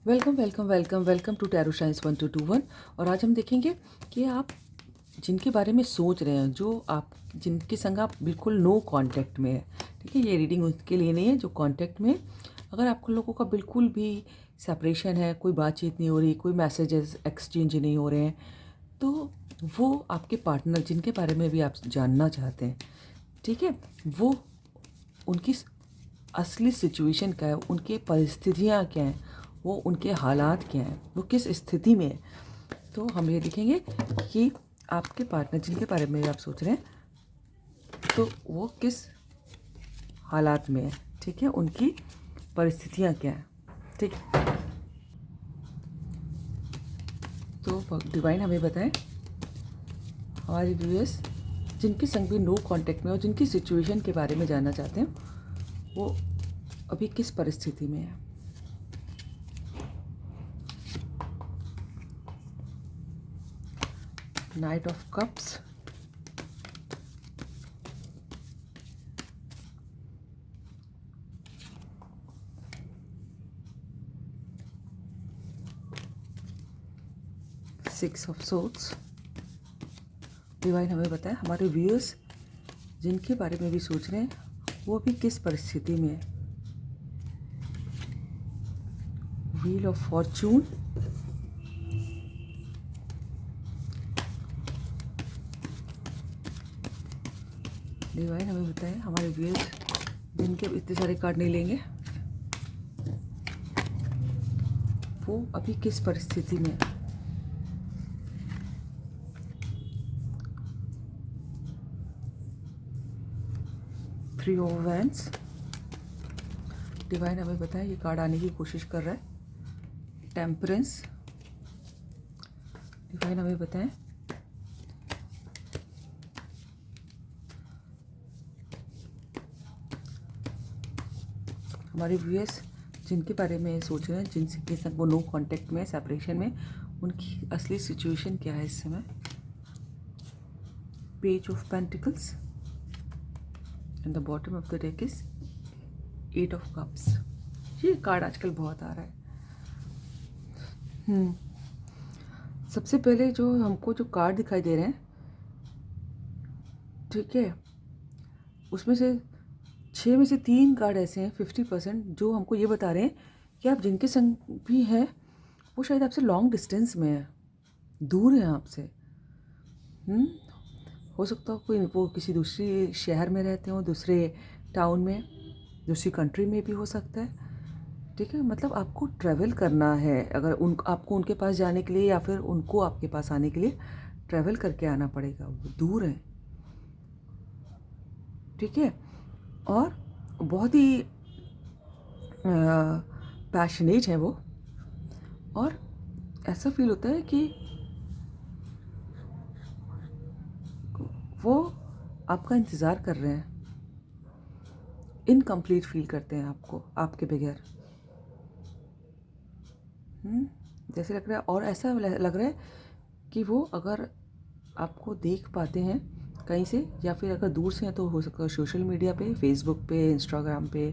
Welcome welcome welcome welcome to tarot science 1221। और आज हम देखेंगे कि आप जिनके बारे में सोच रहे हैं, जो आप जिनके संग आप बिल्कुल नो कांटेक्ट में है। ठीक है, ये रीडिंग उसके लिए नहीं है जो कांटेक्ट में। अगर आपको लोगों का बिल्कुल भी सेपरेशन है, कोई बातचीत नहीं हो रही, कोई मैसेजेस एक्सचेंज नहीं हो रहे हैं, तो वो आपके पार्टनर जिनके बारे में भी आप जानना चाहते हैं, ठीक है, वो उनकी असली सिचुएशन क्या है, उनकी परिस्थितियाँ क्या हैं, वो उनके हालात क्या हैं, वो किस स्थिति में है। तो हम ये देखेंगे कि आपके पार्टनर जिनके बारे में आप सोच रहे हैं, तो वो किस हालात में है। ठीक है, उनकी परिस्थितियाँ क्या हैं। ठीक है, तो डिवाइन हमें बताएं, हमारे व्यूअर्स जिनके संग भी नो कांटेक्ट में और जिनकी सिचुएशन के बारे में जानना चाहते हैं, वो अभी किस परिस्थिति में है। Night of cups, six of swords. Divine हमें बताएं, हमारे व्यूअर्स जिनके बारे में भी सोच रहे हैं, वो भी किस परिस्थिति में है। व्हील ऑफ फॉर्चून, डिवाइन हमें बताएं, हमारे व्यूअर्स जिनके इतने सारे कार्ड नहीं लेंगे, वो अभी किस परिस्थिति में है। थ्री ऑफ वैंड्स, डिवाइन हमें बताएं, ये कार्ड आने की कोशिश कर रहा है। टेम्परेंस, डिवाइन हमें बताएं, हमारे व्यूअर्स जिनके बारे में सोच रहे हैं, जिनके साथ वो नो कांटेक्ट में, सेपरेशन में, उनकी असली सिचुएशन क्या है इस समय। Page of pentacles and the bottom of the deck is eight of cups. ये कार्ड आजकल बहुत आ रहा है। सबसे पहले जो हमको जो कार्ड दिखाई दे रहे हैं, ठीक है, उसमें से 6 में से 3 कार्ड ऐसे हैं 50% जो हमको ये बता रहे हैं कि आप जिनके संग भी हैं, वो शायद आपसे लॉन्ग डिस्टेंस में है, दूर हैं आपसे। हो सकता हो कोई वो किसी दूसरी शहर में रहते हो, दूसरे टाउन में, दूसरी कंट्री में भी हो सकता है। ठीक है, मतलब आपको ट्रैवल करना है, अगर आपको उनके पास जाने के लिए या फिर उनको आपके पास आने के लिए ट्रैवल करके आना पड़ेगा, वो दूर है। ठीक है, और बहुत ही पैशनेट है वो, और ऐसा फील होता है कि वो आपका इंतज़ार कर रहे हैं। इनकम्प्लीट फील करते हैं आपको, आपके बगैर। जैसे लग रहा है, और ऐसा लग रहा है कि वो अगर आपको देख पाते हैं कहीं से, या फिर अगर दूर से हैं तो हो सकता है सोशल मीडिया पे, फेसबुक पे, इंस्टाग्राम पे,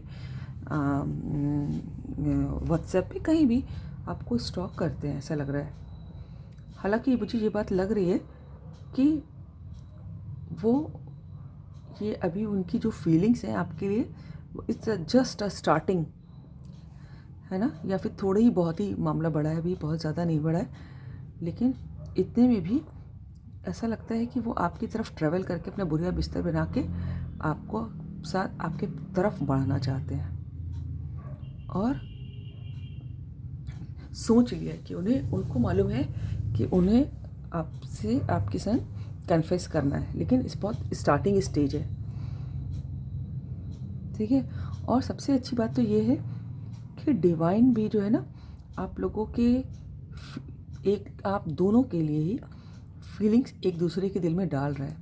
व्हाट्सएप पे, कहीं भी आपको स्टॉक करते हैं, ऐसा लग रहा है। हालांकि मुझे ये बात लग रही है कि वो ये अभी उनकी जो फीलिंग्स हैं आपके लिए, इट्स जस्ट अ स्टार्टिंग है ना, या फिर थोड़ा ही बहुत ही मामला बढ़ा है, अभी बहुत ज़्यादा नहीं बढ़ा है, लेकिन इतने में भी ऐसा लगता है कि वो आपकी तरफ ट्रैवल करके अपना बुरा बिस्तर बना के आपको साथ आपके तरफ बढ़ना चाहते हैं। और सोच लिया कि उनको मालूम है कि उन्हें आपसे आपके संग कन्फेस करना है, लेकिन इस बहुत स्टार्टिंग स्टेज है। ठीक है, और सबसे अच्छी बात तो ये है कि डिवाइन भी जो है ना, आप लोगों के एक आप दोनों के लिए ही फीलिंग्स एक दूसरे के दिल में डाल रहा है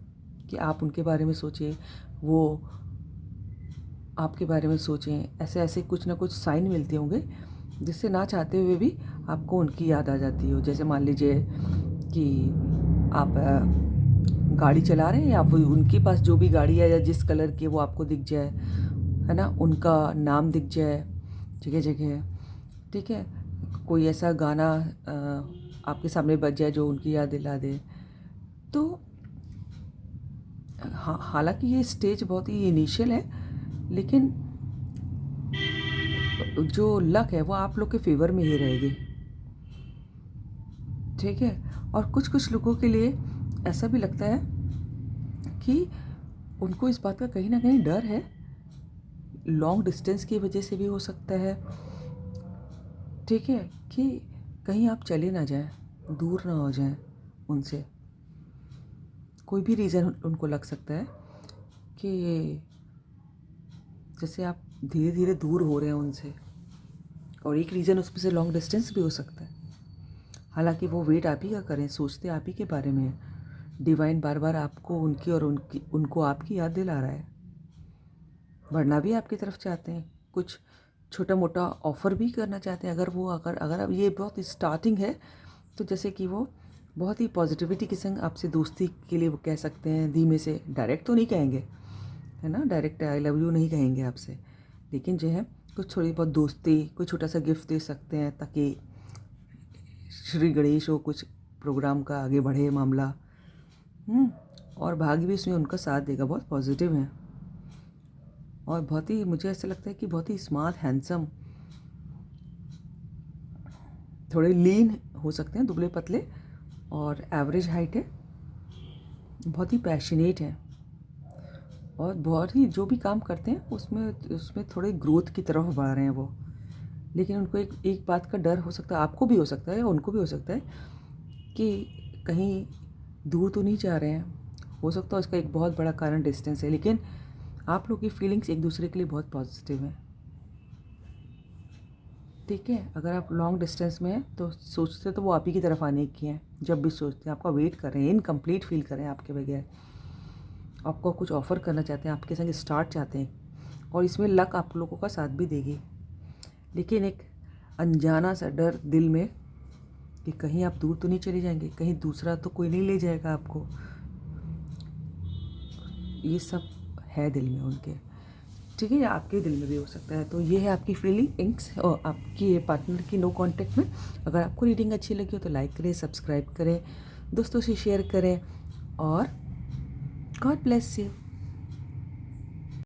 कि आप उनके बारे में सोचें, वो आपके बारे में सोचें। ऐसे ऐसे कुछ ना कुछ साइन मिलते होंगे जिससे ना चाहते हुए भी आपको उनकी याद आ जाती हो। जैसे मान लीजिए कि आप गाड़ी चला रहे हैं, या वो उनके पास जो भी गाड़ी है या जिस कलर की वो आपको दिख जाए, है ना, उनका नाम दिख जाए जगह जगह। ठीक है, कोई ऐसा गाना आपके सामने बज जाए जो उनकी याद दिला दे। तो हालांकि ये स्टेज बहुत ही इनिशियल है, लेकिन जो लक है वो आप लोग के फेवर में ही रहेगी, ठीक है। और कुछ कुछ लोगों के लिए ऐसा भी लगता है कि उनको इस बात का कहीं ना कहीं डर है, लॉन्ग डिस्टेंस की वजह से भी हो सकता है, ठीक है, कि कहीं आप चले ना जाएं, दूर ना हो जाएं उनसे। कोई भी रीज़न उनको लग सकता है कि जैसे आप धीरे धीरे दूर हो रहे हैं उनसे, और एक रीज़न उसमें से लॉन्ग डिस्टेंस भी हो सकता है। हालांकि वो वेट आप ही का करें, सोचते आप ही के बारे में है। डिवाइन बार बार आपको उनकी और उनको आपकी याद दिला रहा है, बढ़ना भी आपकी तरफ चाहते हैं, कुछ छोटा मोटा ऑफ़र भी करना चाहते हैं। अगर अब ये बहुत स्टार्टिंग है, तो जैसे कि वो बहुत ही पॉजिटिविटी के संग आपसे दोस्ती के लिए वो कह सकते हैं, धीमे से, डायरेक्ट तो नहीं कहेंगे, है ना, डायरेक्ट आई लव यू नहीं कहेंगे आपसे, लेकिन जो है कुछ थोड़ी बहुत दोस्ती, कोई छोटा सा गिफ्ट दे सकते हैं ताकि श्री गणेश हो, कुछ प्रोग्राम का आगे बढ़े मामला। और भाग्य भी इसमें उनका साथ देगा, बहुत पॉजिटिव है, और बहुत ही मुझे ऐसा लगता है कि बहुत ही स्मार्ट, हैंडसम, थोड़े लीन हो सकते हैं, दुबले पतले, और एवरेज हाइट है, बहुत ही पैशनेट है, और बहुत ही जो भी काम करते हैं उसमें थोड़े ग्रोथ की तरफ बढ़ रहे हैं वो। लेकिन उनको एक बात का डर हो सकता है, आपको भी हो सकता है, उनको भी हो सकता है, कि कहीं दूर तो नहीं जा रहे हैं। हो सकता है उसका एक बहुत बड़ा कारण डिस्टेंस है, लेकिन आप लोग की फीलिंग्स एक दूसरे के लिए बहुत पॉजिटिव है, ठीक है। अगर आप लॉन्ग डिस्टेंस में हैं तो सोचते तो वो आप ही की तरफ आने की हैं, जब भी सोचते हैं आपका वेट कर रहे हैं, इनकम्प्लीट फील कर रहे हैं आपके बगैर, आपको कुछ ऑफ़र करना चाहते हैं, आपके संग स्टार्ट चाहते हैं, और इसमें लक आप लोगों का साथ भी देगी। लेकिन एक अनजाना सा डर दिल में कि कहीं आप दूर तो नहीं चले जाएंगे, कहीं दूसरा तो कोई नहीं ले जाएगा आपको, ये सब है दिल में उनके, ठीक है, या आपके दिल में भी हो सकता है। तो ये है आपकी फीलिंग्स और आपकी पार्टनर की नो कांटेक्ट में। अगर आपको रीडिंग अच्छी लगी हो तो लाइक करें, सब्सक्राइब करें, दोस्तों से शेयर करें, और गॉड ब्लेस यू।